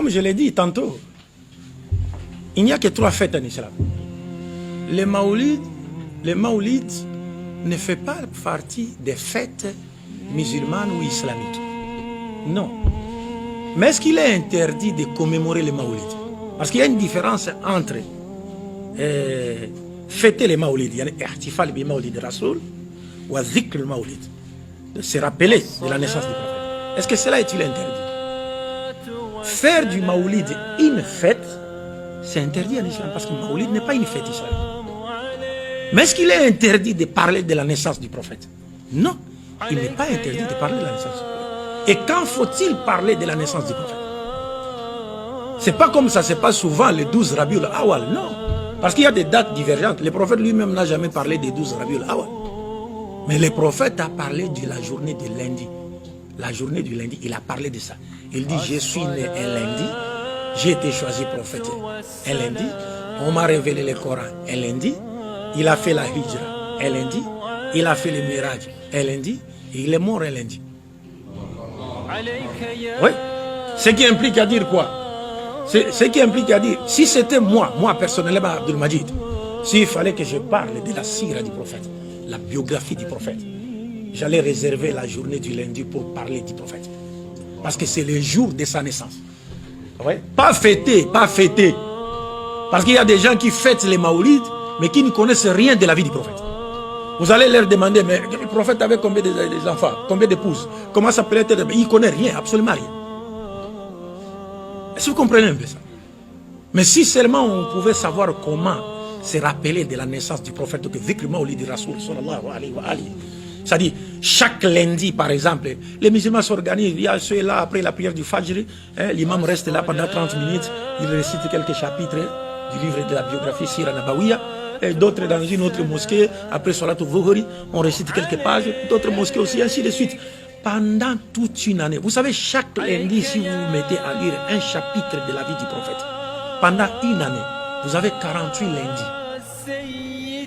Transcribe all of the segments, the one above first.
Comme je l'ai dit tantôt, il n'y a que 3 fêtes en islam. Le Maoulid ne fait pas partie des fêtes musulmanes ou islamiques. Non. Mais est-ce qu'il est interdit de commémorer le Maoulid? Parce qu'il y a une différence entre fêter les Maoulid, il y a ihtifal bi Maoulid Rasoul ou dhikr le Maoulid, de se rappeler de la naissance du prophète. Est-ce que cela est-il interdit? Faire du Maoulid une fête, c'est interdit en islam parce que le Maoulid n'est pas une fête islamique. Mais est-ce qu'il est interdit de parler de la naissance du prophète? Non, il n'est pas interdit de parler de la naissance du prophète. Et quand faut-il parler de la naissance du prophète? C'est pas comme ça se passe souvent le 12 Rabiul Awal, non. Parce qu'il y a des dates divergentes. Le prophète lui-même n'a jamais parlé des 12 Rabiul Awal. Mais le prophète a parlé de la journée de lundi. La journée du lundi, il a parlé de ça. Il dit, je suis né un lundi, j'ai été choisi prophète un lundi, on m'a révélé le Coran un lundi, il a fait la hijra un lundi, il a fait le miraj un lundi, et il est mort un lundi. Oui. Ce qui implique à dire quoi? Ce qui implique à dire, si c'était moi personnellement, Abdul Majid, s'il fallait que je parle de la sira du prophète, la biographie du prophète, j'allais réserver la journée du lundi pour parler du prophète. Parce que c'est le jour de sa naissance. Ouais. Pas fêter, pas fêter. Parce qu'il y a des gens qui fêtent les Maoulides, mais qui ne connaissent rien de la vie du prophète. Vous allez leur demander, mais le prophète avait combien d'enfants, combien d'épouses, comment s'appelait-il? Il ne connaît rien, absolument rien. Est-ce que vous comprenez un peu ça? Mais si seulement on pouvait savoir comment se rappeler de la naissance du prophète, que dhikr Maoulid Rasoul sallallahu alayhi wa alihi. C'est-à-dire, chaque lundi, par exemple, les musulmans s'organisent, il y a ceux-là, après la prière du Fajr, l'imam reste là pendant 30 minutes, il récite quelques chapitres du livre de la biographie Sira Nabawiya, et d'autres dans une autre mosquée, après Salat al-Dhuhri, on récite quelques pages, d'autres mosquées aussi, ainsi de suite. Pendant toute une année, vous savez, chaque lundi, si vous vous mettez à lire un chapitre de la vie du prophète, pendant une année, vous avez 48 lundis.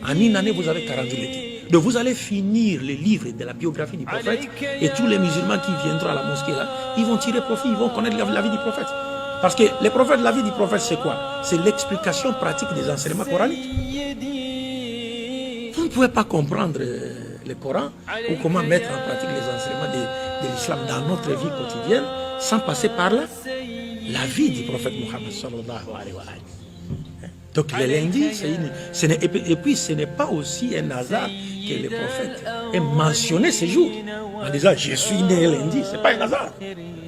En une année, vous avez 48 lundis. Donc vous allez finir le livre de la biographie du prophète et tous les musulmans qui viendront à la mosquée là, ils vont tirer profit, ils vont connaître la vie du prophète. Parce que le prophète, la vie du prophète, c'est quoi? C'est l'explication pratique des enseignements coraniques. Vous ne pouvez pas comprendre le Coran ou comment mettre en pratique les enseignements de l'islam dans notre vie quotidienne sans passer par là la vie du prophète Mohammed sallallahu alayhi wa sallam. Donc le lundi, et puis ce n'est pas aussi un hasard que le prophète ait mentionné ce jour en disant je suis né lundi. C'est pas un hasard.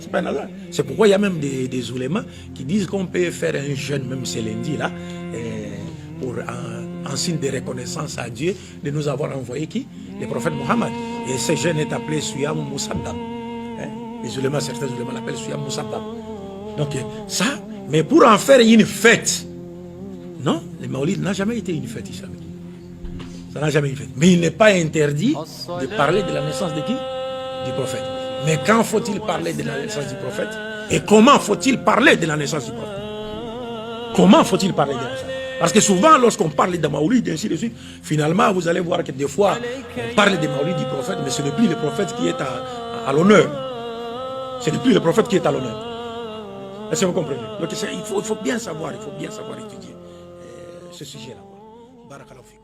C'est pas un hasard. C'est pourquoi il y a même des oulémas qui disent qu'on peut faire un jeûne même ce lundi là pour en signe de reconnaissance à Dieu de nous avoir envoyé qui? Le prophète Mohammed. Et ce jeûne est appelé Suyam Musaddam. Les oulémas, certains oulémas l'appellent Suyam Musaddam. Donc ça, mais pour en faire une fête. Non, le Maoulid n'a jamais été une fête islamique. Ça n'a jamais été une fête. Mais il n'est pas interdit de parler de la naissance de qui? Du prophète. Mais quand faut-il parler de la naissance du prophète? Et comment faut-il parler de la naissance du prophète? Comment faut-il parler de la naissance? Parce que souvent, lorsqu'on parle de Maoulid, ainsi de suite, finalement, vous allez voir que des fois, on parle de Maoulid du prophète, mais ce n'est plus le prophète qui est à l'honneur. Ce n'est plus le prophète qui est à l'honneur. Est-ce que vous comprenez? Donc il faut bien savoir étudier ce sujet-là. Barakallahu fik.